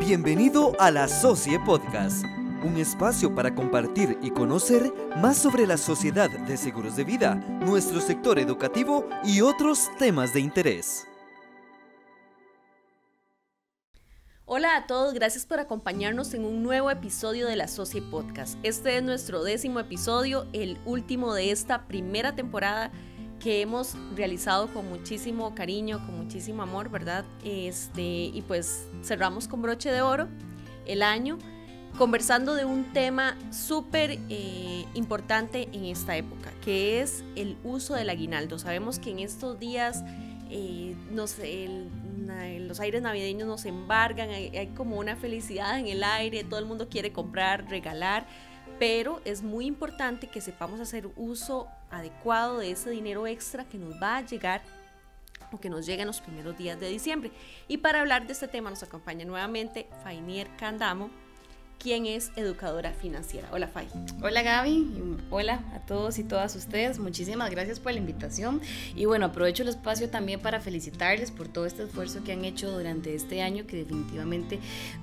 Bienvenido a la Socie Podcast, un espacio para compartir y conocer más sobre la Sociedad de Seguros de Vida, nuestro sector educativo y otros temas de interés. Hola a todos, gracias por acompañarnos en un nuevo episodio de la Socie Podcast. Este es nuestro 10º episodio, el último de esta primera temporada que hemos realizado con muchísimo cariño, con muchísimo amor, ¿verdad? Y pues cerramos con broche de oro el año, conversando de un tema súper importante en esta época, que es el uso del aguinaldo. Sabemos que en estos días los aires navideños nos embargan, hay como una felicidad en el aire, todo el mundo quiere comprar, regalar, pero es muy importante que sepamos hacer uso adecuado de ese dinero extra que nos va a llegar o que nos llega en los primeros días de diciembre. Y para hablar de este tema nos acompaña nuevamente Fainier Candamo, quien es educadora financiera. Hola, Fay. Hola, Gaby, y hola a todos y todas ustedes. Muchísimas gracias por la invitación. Y bueno, aprovecho el espacio también para felicitarles por todo este esfuerzo que han hecho durante este año, que definitivamente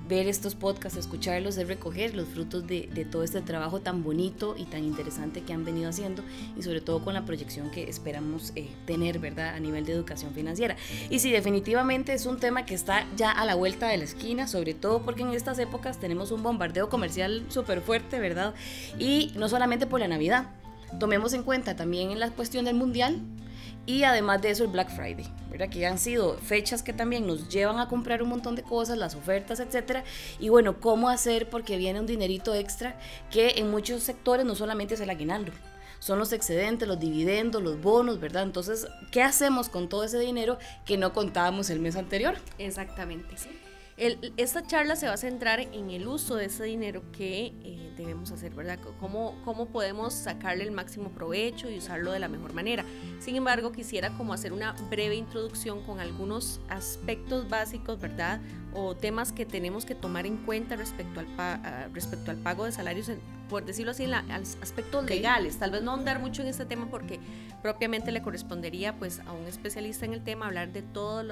ver estos podcasts, escucharlos, es recoger los frutos de todo este trabajo tan bonito y tan interesante que han venido haciendo, y sobre todo con la proyección que esperamos tener, ¿verdad?, a nivel de educación financiera. Y sí, definitivamente es un tema que está ya a la vuelta de la esquina, sobre todo porque en estas épocas tenemos un bombardeo comercial súper fuerte, ¿verdad? Y no solamente por la Navidad, tomemos en cuenta también en la cuestión del Mundial y además de eso el Black Friday, ¿verdad? Que han sido fechas que también nos llevan a comprar un montón de cosas, las ofertas, etcétera. Y bueno, ¿cómo hacer? Porque viene un dinerito extra que en muchos sectores no solamente es el aguinaldo, son los excedentes, los dividendos, los bonos, ¿verdad? Entonces, ¿qué hacemos con todo ese dinero que no contábamos el mes anterior? Exactamente, sí. Esta charla se va a centrar en el uso de ese dinero que debemos hacer, ¿verdad? Cómo podemos sacarle el máximo provecho y usarlo de la mejor manera. Sin embargo, quisiera como hacer una breve introducción con algunos aspectos básicos, ¿verdad? O temas que tenemos que tomar en cuenta respecto al pago de salarios, por decirlo así, en aspectos legales. Tal vez no ahondar mucho en este tema porque propiamente le correspondería pues a un especialista en el tema hablar de todos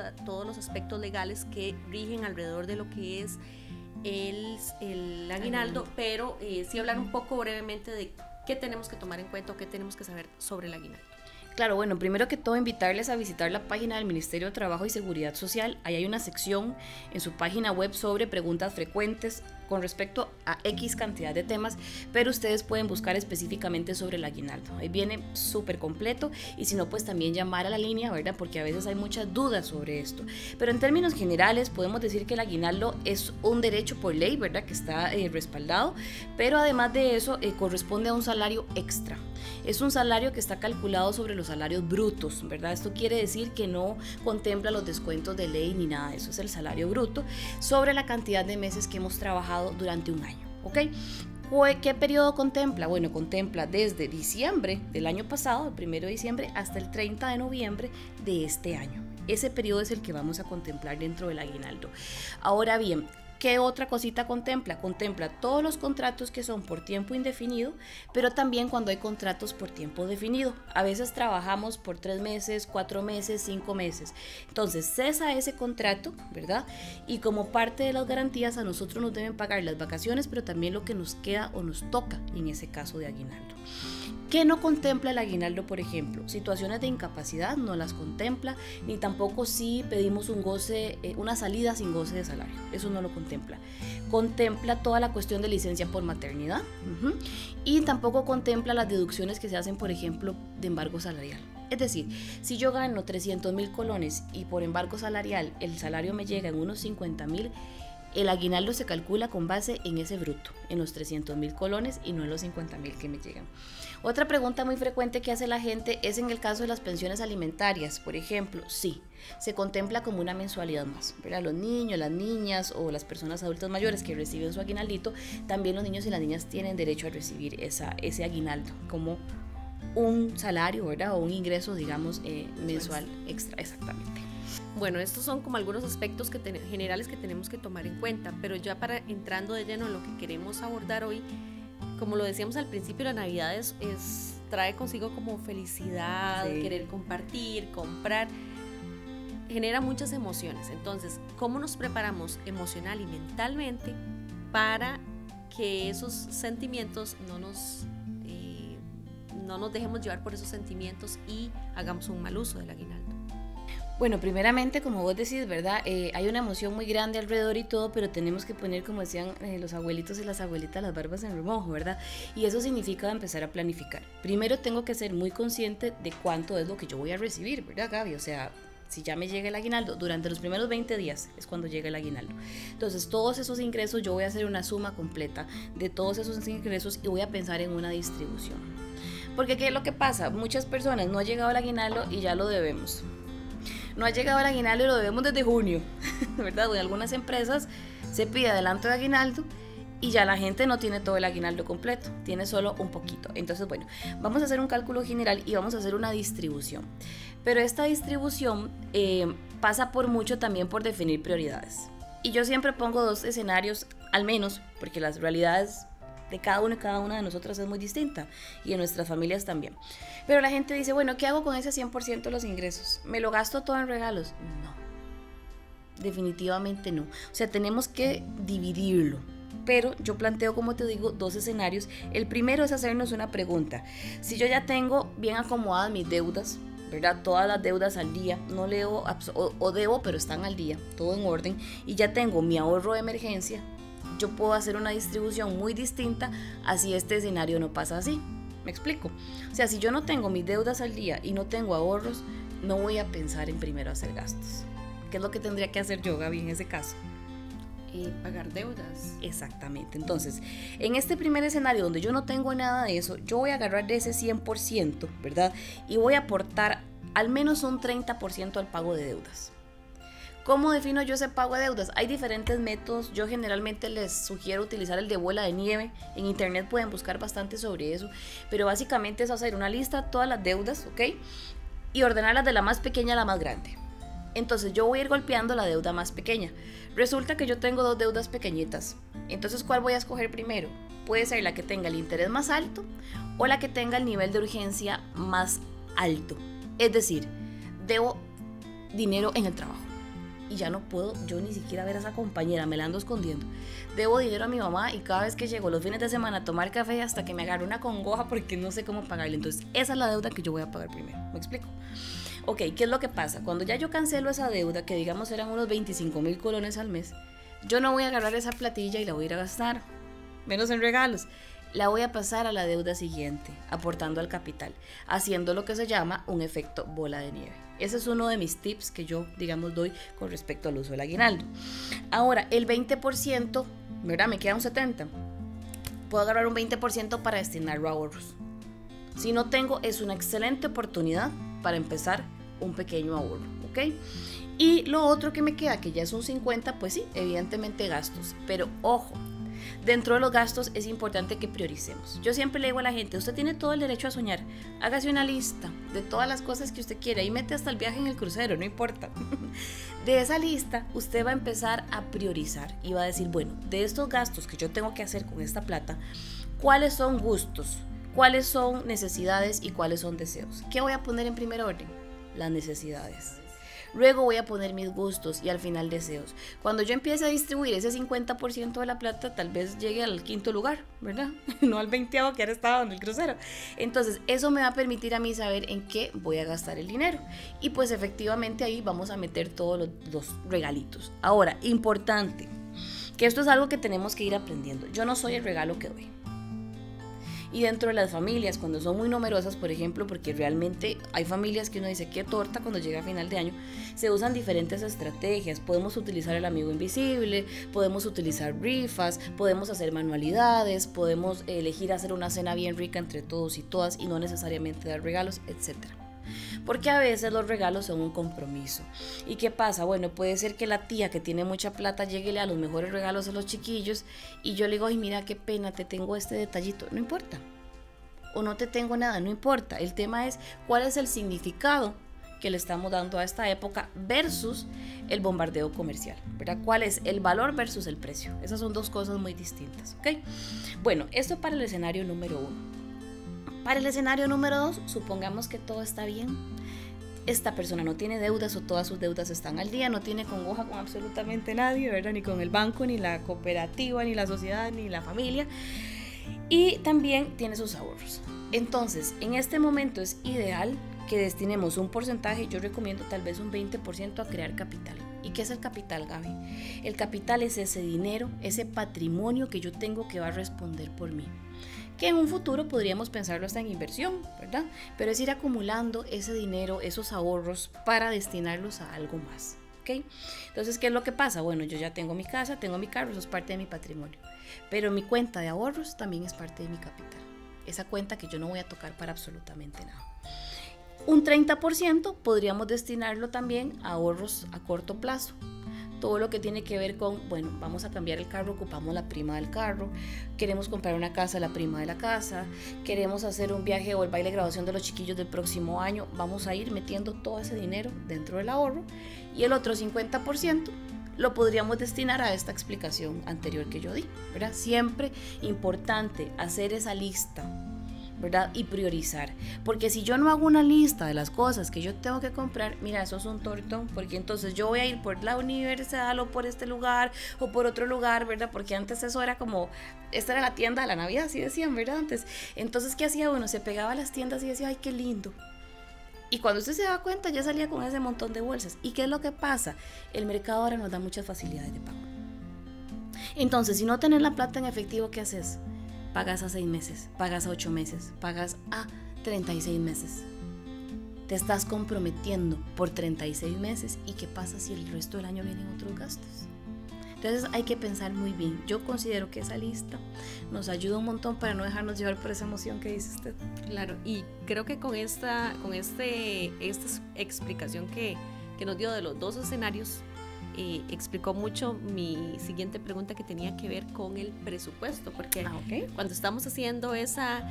los aspectos legales que rigen alrededor de lo que es el aguinaldo, pero sí hablar un poco brevemente de qué tenemos que tomar en cuenta o qué tenemos que saber sobre el aguinaldo. Claro, bueno, primero que todo invitarles a visitar la página del Ministerio de Trabajo y Seguridad Social. Ahí hay una sección en su página web sobre preguntas frecuentes con respecto a X cantidad de temas, pero ustedes pueden buscar específicamente sobre el aguinaldo. Ahí viene súper completo, y si no, pues también llamar a la línea, ¿verdad? Porque a veces hay muchas dudas sobre esto. Pero en términos generales podemos decir que el aguinaldo es un derecho por ley, ¿verdad?, que está respaldado, pero además de eso corresponde a un salario extra. Es un salario que está calculado sobre los salarios brutos, ¿verdad? Esto quiere decir que no contempla los descuentos de ley ni nada de eso, es el salario bruto sobre la cantidad de meses que hemos trabajado durante un año, ¿ok? ¿Qué periodo contempla? Bueno, contempla desde diciembre del año pasado, el 1 de diciembre, hasta el 30 de noviembre de este año. Ese periodo es el que vamos a contemplar dentro del aguinaldo. Ahora bien, ¿qué otra cosita contempla? Contempla todos los contratos que son por tiempo indefinido, pero también cuando hay contratos por tiempo definido. A veces trabajamos por 3 meses, 4 meses, 5 meses. Entonces cesa ese contrato, ¿verdad? Y como parte de las garantías a nosotros nos deben pagar las vacaciones, pero también lo que nos queda o nos toca en ese caso de aguinaldo. ¿Qué no contempla el aguinaldo, por ejemplo? Situaciones de incapacidad no las contempla, ni tampoco si pedimos un goce, una salida sin goce de salario. Eso no lo contempla. Contempla toda la cuestión de licencia por maternidad, y tampoco contempla las deducciones que se hacen, por ejemplo, de embargo salarial. Es decir, si yo gano 300,000 colones y por embargo salarial el salario me llega en unos 50,000, el aguinaldo se calcula con base en ese bruto, en los 300,000 colones y no en los 50,000 que me llegan. Otra pregunta muy frecuente que hace la gente es en el caso de las pensiones alimentarias, por ejemplo. Sí, se contempla como una mensualidad más, ¿verdad? Los niños, las niñas o las personas adultas mayores que reciben su aguinaldito, también los niños y las niñas tienen derecho a recibir ese aguinaldo como un salario, ¿verdad? O un ingreso, digamos, mensual extra, exactamente. Bueno, estos son como algunos aspectos generales que tenemos que tomar en cuenta, pero ya para entrando de lleno en lo que queremos abordar hoy, como lo decíamos al principio, la Navidad trae consigo como felicidad, sí, querer compartir, comprar. genera muchas emociones. Entonces, ¿cómo nos preparamos emocional y mentalmente para que esos sentimientos no nos dejemos llevar por esos sentimientos y hagamos un mal uso del aguinaldo? Bueno, primeramente, como vos decís, ¿verdad? Hay una emoción muy grande alrededor y todo, pero tenemos que poner, como decían los abuelitos y las abuelitas, las barbas en remojo, ¿verdad? Y eso significa empezar a planificar. Primero tengo que ser muy consciente de cuánto es lo que yo voy a recibir, ¿verdad, Gaby? O sea, si ya me llega el aguinaldo, durante los primeros 20 días es cuando llega el aguinaldo. Entonces, todos esos ingresos, yo voy a hacer una suma completa de todos esos ingresos y voy a pensar en una distribución. Porque ¿qué es lo que pasa? Muchas personas no ha llegado el aguinaldo y ya lo debemos. No ha llegado el aguinaldo y lo debemos desde junio, ¿verdad? En algunas empresas se pide adelanto de aguinaldo y ya la gente no tiene todo el aguinaldo completo, tiene solo un poquito. Entonces, bueno, vamos a hacer un cálculo general y vamos a hacer una distribución. Pero esta distribución pasa por mucho también por definir prioridades. Y yo siempre pongo 2 escenarios, al menos, porque las realidades de cada uno y cada una de nosotras es muy distinta y en nuestras familias también. Pero la gente dice, bueno, ¿qué hago con ese 100% de los ingresos? ¿Me lo gasto todo en regalos? No, definitivamente no. O sea, tenemos que dividirlo. Pero yo planteo, como te digo, 2 escenarios. El primero es hacernos una pregunta. Si yo ya tengo bien acomodadas mis deudas, ¿verdad? Todas las deudas al día, no leo o debo, pero están al día, todo en orden, y ya tengo mi ahorro de emergencia, yo puedo hacer una distribución muy distinta así este escenario no pasa así. ¿Me explico? O sea, si yo no tengo mis deudas al día y no tengo ahorros, no voy a pensar en primero hacer gastos. ¿Qué es lo que tendría que hacer yo, Gaby, en ese caso? Pagar deudas. Exactamente. Entonces, en este primer escenario donde yo no tengo nada de eso, yo voy a agarrar de ese 100%, ¿verdad? Y voy a aportar al menos un 30% al pago de deudas. ¿Cómo defino yo ese pago de deudas? Hay diferentes métodos. Yo generalmente les sugiero utilizar el de bola de nieve. En internet pueden buscar bastante sobre eso. Pero básicamente es hacer una lista de todas las deudas, ¿ok? Y ordenarlas de la más pequeña a la más grande. Entonces yo voy a ir golpeando la deuda más pequeña. Resulta que yo tengo 2 deudas pequeñitas. Entonces, ¿cuál voy a escoger primero? Puede ser la que tenga el interés más alto o la que tenga el nivel de urgencia más alto. Es decir, debo dinero en el trabajo y ya no puedo yo ni siquiera ver a esa compañera, me la ando escondiendo. Debo dinero a mi mamá y cada vez que llego los fines de semana a tomar café hasta que me agarro una congoja porque no sé cómo pagarle. Entonces esa es la deuda que yo voy a pagar primero. ¿Me explico? Ok, ¿qué es lo que pasa? Cuando ya yo cancelo esa deuda, que digamos eran unos 25,000 colones al mes, yo no voy a agarrar esa platilla y la voy a ir a gastar, menos en regalos. La voy a pasar a la deuda siguiente, aportando al capital, haciendo lo que se llama un efecto bola de nieve. Ese es uno de mis tips que yo, digamos, doy con respecto al uso del aguinaldo. Ahora, el 20%, ¿verdad? Me queda un 70%. Puedo agarrar un 20% para destinarlo a ahorros. Si no tengo, es una excelente oportunidad para empezar un pequeño ahorro, ¿ok? Y lo otro que me queda, que ya es un 50%, pues sí, evidentemente gastos. Pero ojo, dentro de los gastos es importante que prioricemos. Yo siempre le digo a la gente, usted tiene todo el derecho a soñar. Hágase una lista de todas las cosas que usted quiere y mete hasta el viaje en el crucero, no importa. De esa lista, usted va a empezar a priorizar y va a decir, bueno, de estos gastos que yo tengo que hacer con esta plata, ¿cuáles son gustos? ¿Cuáles son necesidades y cuáles son deseos? ¿Qué voy a poner en primer orden? Las necesidades. Luego voy a poner mis gustos y al final deseos. Cuando yo empiece a distribuir ese 50% de la plata, tal vez llegue al 5º lugar, ¿verdad? No al 20º que ahora estaba en el crucero. Entonces, eso me va a permitir a mí saber en qué voy a gastar el dinero. Y pues efectivamente ahí vamos a meter todos los regalitos. Ahora, importante, que esto es algo que tenemos que ir aprendiendo. Yo no soy el regalo que doy. Y dentro de las familias, cuando son muy numerosas, por ejemplo, porque realmente hay familias que uno dice, qué torta cuando llega a final de año, se usan diferentes estrategias. Podemos utilizar el amigo invisible, podemos utilizar rifas, podemos hacer manualidades, podemos elegir hacer una cena bien rica entre todos y todas y no necesariamente dar regalos, etc. Porque a veces los regalos son un compromiso. ¿Y qué pasa? Bueno, puede ser que la tía que tiene mucha plata llegue a los mejores regalos a los chiquillos y yo le digo, ay, mira qué pena, te tengo este detallito. No importa. O no te tengo nada, no importa. El tema es cuál es el significado que le estamos dando a esta época versus el bombardeo comercial, ¿verdad? ¿Cuál es el valor versus el precio? Esas son 2 cosas muy distintas, ¿ok? Bueno, esto para el escenario número 1. Para el escenario número 2, supongamos que todo está bien. esta persona no tiene deudas o todas sus deudas están al día, no tiene congoja con absolutamente nadie, ¿verdad? Ni con el banco, ni la cooperativa, ni la sociedad, ni la familia. Y también tiene sus ahorros. Entonces, en este momento es ideal que destinemos un porcentaje, yo recomiendo tal vez un 20% a crear capital. ¿Y qué es el capital, Gaby? El capital es ese dinero, ese patrimonio que yo tengo que va a responder por mí. Que en un futuro podríamos pensarlo hasta en inversión, ¿verdad? Pero es ir acumulando ese dinero, esos ahorros para destinarlos a algo más, ¿ok? Entonces, ¿qué es lo que pasa? Bueno, yo ya tengo mi casa, tengo mi carro, eso es parte de mi patrimonio. Pero mi cuenta de ahorros también es parte de mi capital. Esa cuenta que yo no voy a tocar para absolutamente nada. Un 30% podríamos destinarlo también a ahorros a corto plazo. Todo lo que tiene que ver con, bueno, vamos a cambiar el carro, ocupamos la prima del carro, queremos comprar una casa, la prima de la casa, queremos hacer un viaje o el baile de graduación de los chiquillos del próximo año, vamos a ir metiendo todo ese dinero dentro del ahorro y el otro 50% lo podríamos destinar a esta explicación anterior que yo di, ¿verdad? Siempre importante hacer esa lista, ¿verdad? Y priorizar, porque si yo no hago una lista de las cosas que yo tengo que comprar, mira, eso es un tortón, porque entonces yo voy a ir por la universidad o por este lugar o por otro lugar, ¿verdad? Porque antes eso era como, esta era la tienda de la Navidad, así decían, ¿verdad? Antes, entonces, ¿qué hacía uno? Se pegaba a las tiendas y decía, ay, qué lindo. Y cuando usted se da cuenta, ya salía con ese montón de bolsas. ¿Y qué es lo que pasa? El mercado ahora nos da muchas facilidades de pago. Entonces, si no tenés la plata en efectivo, ¿qué haces? Pagas a 6 meses, pagas a 8 meses, pagas a 36 meses. Te estás comprometiendo por 36 meses. ¿Y qué pasa si el resto del año vienen otros gastos? Entonces hay que pensar muy bien. Yo considero que esa lista nos ayuda un montón para no dejarnos llevar por esa emoción que dice usted. Claro, y creo que con esta explicación que nos dio de los dos escenarios, explicó mucho mi siguiente pregunta, que tenía que ver con el presupuesto, porque cuando estamos haciendo esa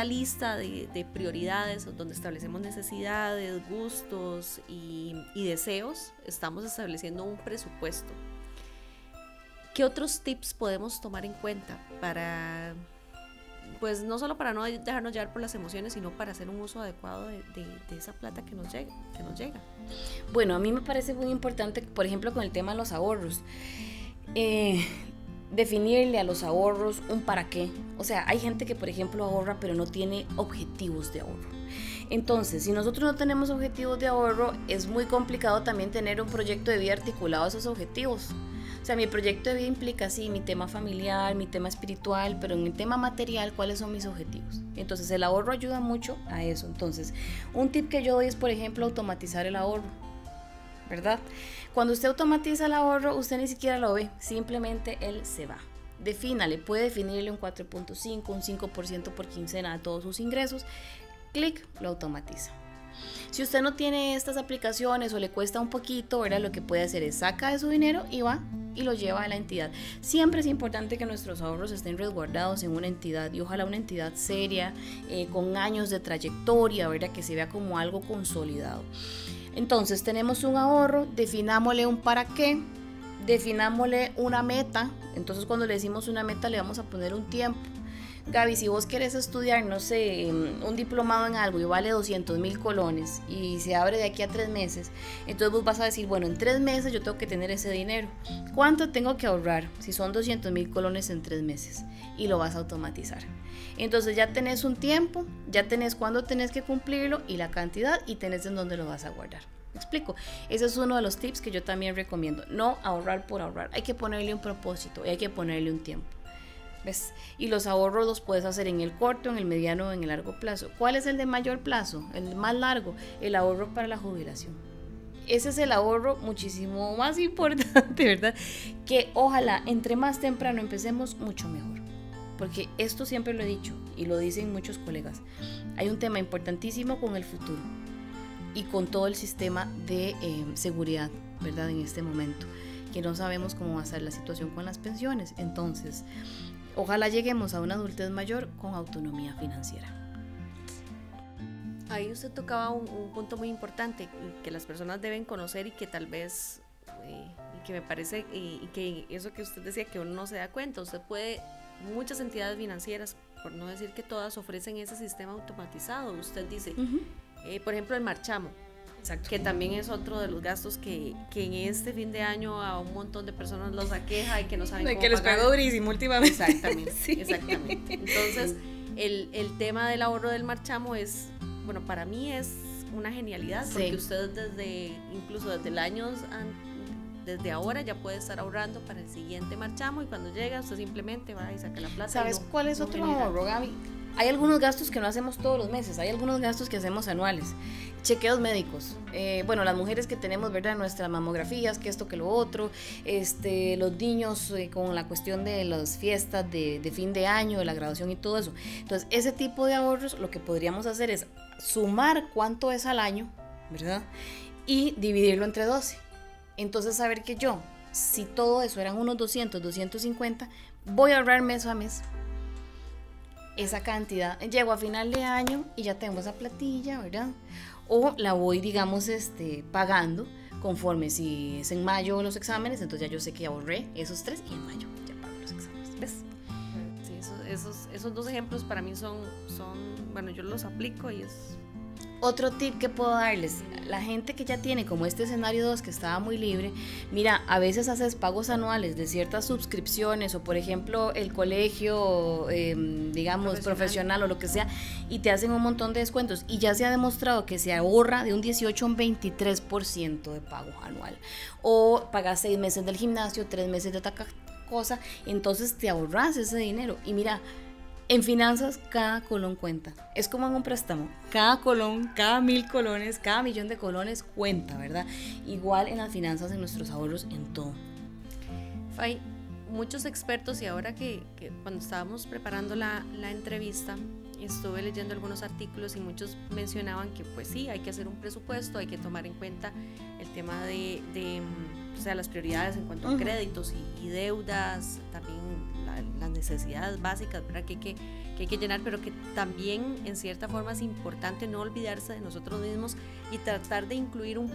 lista de prioridades, donde establecemos necesidades, gustos y deseos, estamos estableciendo un presupuesto. ¿Qué otros tips podemos tomar en cuenta para, pues no solo para no dejarnos llevar por las emociones, sino para hacer un uso adecuado de esa plata que nos llega? Bueno, a mí me parece muy importante, por ejemplo, con el tema de los ahorros, definirle a los ahorros un para qué. O sea, hay gente que, por ejemplo, ahorra pero no tiene objetivos de ahorro. Entonces, si nosotros no tenemos objetivos de ahorro, es muy complicado también tener un proyecto de vida articulado a esos objetivos. O sea, mi proyecto de vida implica, sí, mi tema familiar, mi tema espiritual, pero en el tema material, ¿cuáles son mis objetivos? Entonces, el ahorro ayuda mucho a eso. Entonces, un tip que yo doy es, por ejemplo, automatizar el ahorro, ¿verdad? Cuando usted automatiza el ahorro, usted ni siquiera lo ve, simplemente él se va. Defínale, puede definirle un 4.5, un 5% por quincena a todos sus ingresos. Clic, lo automatiza. Si usted no tiene estas aplicaciones o le cuesta un poquito, ¿verdad? Lo que puede hacer es saca de su dinero y va y lo lleva a la entidad. Siempre es importante que nuestros ahorros estén resguardados en una entidad, y ojalá una entidad seria, con años de trayectoria, ¿verdad? Que se vea como algo consolidado. Entonces tenemos un ahorro, definámosle un para qué, definámosle una meta. Entonces cuando le decimos una meta le vamos a poner un tiempo. Gaby, si vos querés estudiar, no sé, un diplomado en algo y vale 200,000 colones y se abre de aquí a 3 meses, entonces vos vas a decir, bueno, en 3 meses yo tengo que tener ese dinero. ¿Cuánto tengo que ahorrar? Si son 200,000 colones en 3 meses, y lo vas a automatizar. Entonces ya tenés un tiempo, ya tenés cuándo tenés que cumplirlo y la cantidad, y tenés en dónde lo vas a guardar. ¿Me explico? Ese es uno de los tips que yo también recomiendo. No ahorrar por ahorrar, hay que ponerle un propósito y hay que ponerle un tiempo. ¿Ves? Y los ahorros los puedes hacer en el corto, en el mediano o en el largo plazo. ¿Cuál es el de mayor plazo? El más largo, el ahorro para la jubilación. Ese es el ahorro muchísimo más importante, ¿verdad? Que ojalá entre más temprano empecemos, mucho mejor. Porque esto siempre lo he dicho y lo dicen muchos colegas. Hay un tema importantísimo con el futuro y con todo el sistema de seguridad, ¿verdad? En este momento, que no sabemos cómo va a ser la situación con las pensiones. Entonces, ojalá lleguemos a una adultez mayor con autonomía financiera. Ahí usted tocaba un punto muy importante que las personas deben conocer y que tal vez, y que me parece, y que eso que usted decía que uno no se da cuenta, muchas entidades financieras, por no decir que todas, ofrecen ese sistema automatizado. Usted dice, por ejemplo, el marchamo. Exacto. Que también es otro de los gastos que en este fin de año a un montón de personas los aqueja y que no saben cómo que les pagar. pegó durísimo últimamente. Exactamente, Sí. exactamente. Entonces, el tema del ahorro del marchamo es, bueno, para mí es una genialidad, porque Sí. usted incluso desde el año, desde ahora ya puede estar ahorrando para el siguiente marchamo, y cuando llega usted simplemente va y saca la plata. ¿Sabes cuál es otro genera. ahorro, Gaby? Hay algunos gastos que no hacemos todos los meses, hay algunos gastos que hacemos anuales. Chequeos médicos, bueno, las mujeres que tenemos, ¿verdad?, nuestras mamografías, que esto, que lo otro, los niños con la cuestión de las fiestas de fin de año, de la graduación y todo eso. Entonces, ese tipo de ahorros, lo que podríamos hacer es sumar cuánto es al año, ¿verdad?, y dividirlo entre 12. Entonces, saber que yo, si todo eso eran unos 200, 250, voy a ahorrar mes a mes esa cantidad. Llego a final de año y ya tengo esa platilla, ¿verdad? O la voy, digamos, pagando conforme, si es en mayo los exámenes, entonces ya yo sé que ahorré esos 3 y en mayo ya pago los exámenes. ¿Ves? Sí, esos dos ejemplos para mí son, bueno, yo los aplico y es... Otro tip que puedo darles, la gente que ya tiene como este escenario 2 que estaba muy libre, mira, a veces haces pagos anuales de ciertas suscripciones, o por ejemplo el colegio, digamos, profesional o lo que sea, y te hacen un montón de descuentos, y ya se ha demostrado que se ahorra de un 18 a un 23% de pago anual, o pagas 6 meses del gimnasio, 3 meses de otra cosa, entonces te ahorras ese dinero. Y mira, en finanzas cada colón cuenta, es como en un préstamo, cada colón, cada 1000 colones, cada millón de colones cuenta, ¿verdad? Igual en las finanzas, en nuestros ahorros, en todo. Hay muchos expertos, y ahora que cuando estábamos preparando la entrevista, estuve leyendo algunos artículos y muchos mencionaban que pues sí, hay que hacer un presupuesto, hay que tomar en cuenta el tema de o sea, las prioridades en cuanto a créditos y deudas, también las necesidades básicas, ¿verdad?, que hay que llenar, pero que también en cierta forma es importante no olvidarse de nosotros mismos y tratar de incluir un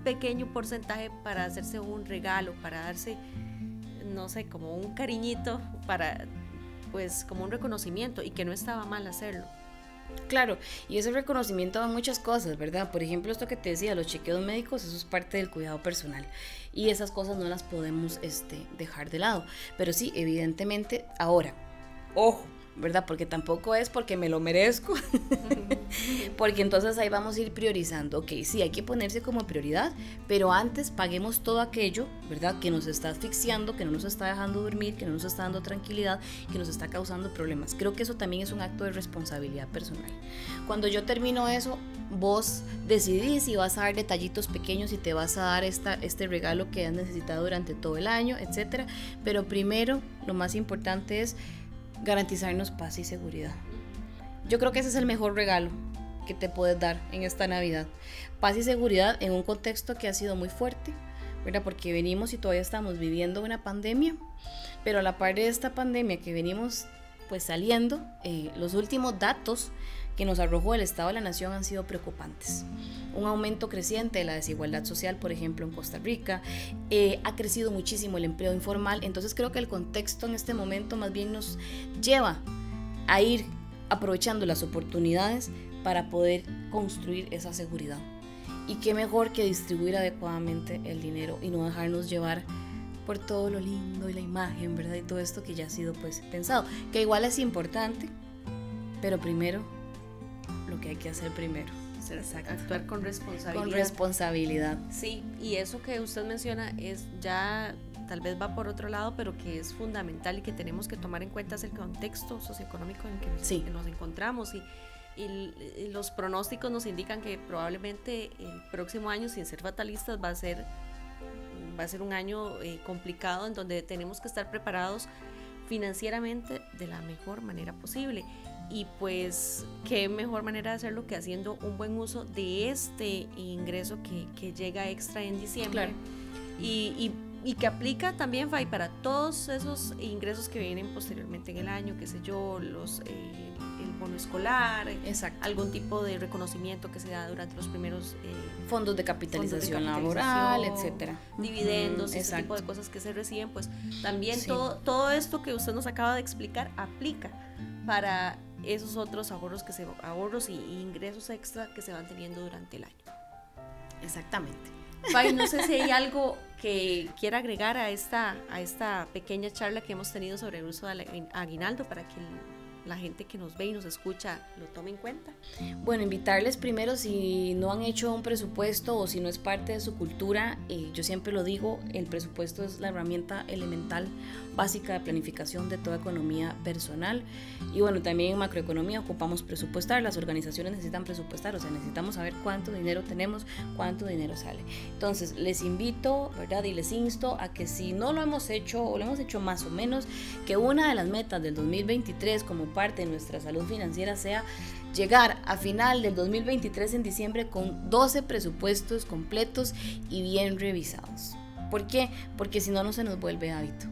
pequeño porcentaje para hacerse un regalo, para darse, no sé, como un cariñito, para, pues, como un reconocimiento, y que no estaba mal hacerlo. Claro, y ese reconocimiento va a muchas cosas, ¿verdad? Por ejemplo, esto que te decía, los chequeos médicos, eso es parte del cuidado personal, y esas cosas no las podemos dejar de lado. Pero sí, evidentemente, ahora, ojo, ¿verdad? Porque tampoco es porque me lo merezco, porque entonces ahí vamos a ir priorizando. Ok, sí, hay que ponerse como prioridad, pero antes paguemos todo aquello, ¿verdad?, que nos está asfixiando, que no nos está dejando dormir, que no nos está dando tranquilidad, que nos está causando problemas. Creo que eso también es un acto de responsabilidad personal. Cuando yo termino eso, vos decidís si vas a dar detallitos pequeños, si te vas a dar este regalo que has necesitado durante todo el año, etcétera. Pero primero, lo más importante es garantizarnos paz y seguridad. Yo creo que ese es el mejor regalo que te puedes dar en esta Navidad. Paz y seguridad en un contexto que ha sido muy fuerte, ¿verdad? Porque venimos y todavía estamos viviendo una pandemia, pero a la par de esta pandemia que venimos pues saliendo, los últimos datos que nos arrojó el Estado de la Nación han sido preocupantes. Un aumento creciente de la desigualdad social, por ejemplo, en Costa Rica, ha crecido muchísimo el empleo informal. Entonces creo que el contexto en este momento más bien nos lleva a ir aprovechando las oportunidades para poder construir esa seguridad. Y qué mejor que distribuir adecuadamente el dinero y no dejarnos llevar por todo lo lindo y la imagen, ¿verdad? Y todo esto que ya ha sido pues pensado, que igual es importante, pero primero lo que hay que hacer primero. Exacto. Actuar con responsabilidad. Con responsabilidad. Sí, y eso que usted menciona es ya, tal vez va por otro lado, pero que es fundamental y que tenemos que tomar en cuenta es el contexto socioeconómico en que nos encontramos, y los pronósticos nos indican que probablemente el próximo año, sin ser fatalistas, va a ser un año complicado, en donde tenemos que estar preparados financieramente de la mejor manera posible. Y pues qué mejor manera de hacerlo que haciendo un buen uso de este ingreso que llega extra en diciembre. Claro. Y que aplica también, Fay, para todos esos ingresos que vienen posteriormente en el año, qué sé yo, el bono escolar, algún tipo de reconocimiento que se da durante los primeros fondos de capitalización laboral, etcétera, dividendos, ese tipo de cosas que se reciben, pues también todo esto que usted nos acaba de explicar aplica para esos otros ahorros y ingresos extra que se van teniendo durante el año. Exactamente. Fay, no sé si hay algo que quiera agregar a esta pequeña charla que hemos tenido sobre el uso del aguinaldo para que la gente que nos ve y nos escucha lo tome en cuenta. Bueno, invitarles primero, si no han hecho un presupuesto o si no es parte de su cultura, yo siempre lo digo, el presupuesto es la herramienta elemental básica de planificación de toda economía personal. Y bueno, también en macroeconomía ocupamos presupuestar, las organizaciones necesitan presupuestar, o sea, necesitamos saber cuánto dinero tenemos, cuánto dinero sale. Entonces, les invito, ¿verdad? Y les insto a que si no lo hemos hecho o lo hemos hecho más o menos, que una de las metas del 2023 como parte de nuestra salud financiera sea llegar a final del 2023 en diciembre con 12 presupuestos completos y bien revisados. ¿Por qué? Porque si no, no se nos vuelve hábito.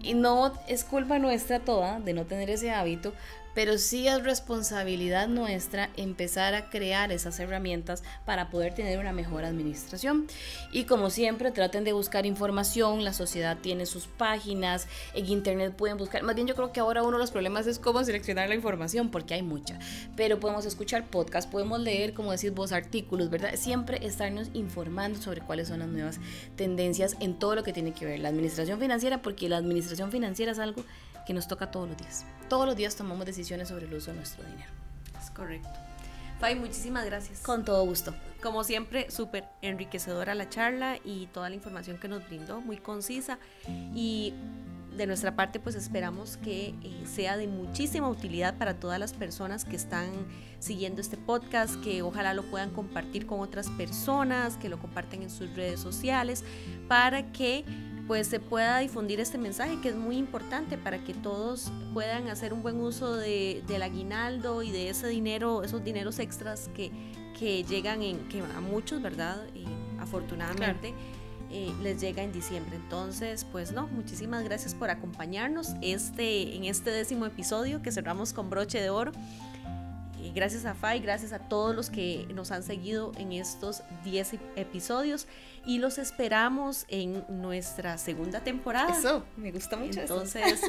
Y no es culpa nuestra toda de no tener ese hábito, pero sí es responsabilidad nuestra empezar a crear esas herramientas para poder tener una mejor administración. Y como siempre, traten de buscar información, la sociedad tiene sus páginas, en internet pueden buscar, más bien yo creo que ahora uno de los problemas es cómo seleccionar la información, porque hay mucha, pero podemos escuchar podcasts, podemos leer, como decís vos, artículos, ¿verdad? Siempre estarnos informando sobre cuáles son las nuevas tendencias en todo lo que tiene que ver la administración financiera, porque la administración financiera es algo que nos toca todos los días. Todos los días tomamos decisiones sobre el uso de nuestro dinero. Es correcto. Fay, muchísimas gracias. Con todo gusto. Como siempre, súper enriquecedora la charla y toda la información que nos brindó, muy concisa. Y de nuestra parte, pues esperamos que sea de muchísima utilidad para todas las personas que están siguiendo este podcast, que ojalá lo puedan compartir con otras personas, que lo compartan en sus redes sociales, para que pues se pueda difundir este mensaje que es muy importante para que todos puedan hacer un buen uso del aguinaldo y de ese dinero, esos dineros extras que llegan que a muchos, ¿verdad? Afortunadamente les llega en diciembre. Entonces, pues muchísimas gracias por acompañarnos en este 10º episodio que cerramos con broche de oro. Gracias a Fay, gracias a todos los que nos han seguido en estos 10 episodios y los esperamos en nuestra segunda temporada. Eso, me gusta mucho. Entonces,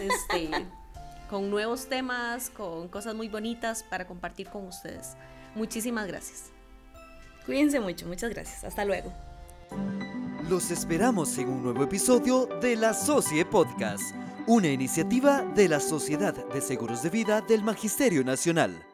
con nuevos temas, con cosas muy bonitas para compartir con ustedes. Muchísimas gracias. Cuídense mucho, muchas gracias. Hasta luego. Los esperamos en un nuevo episodio de La Socie Podcast, una iniciativa de la Sociedad de Seguros de Vida del Magisterio Nacional.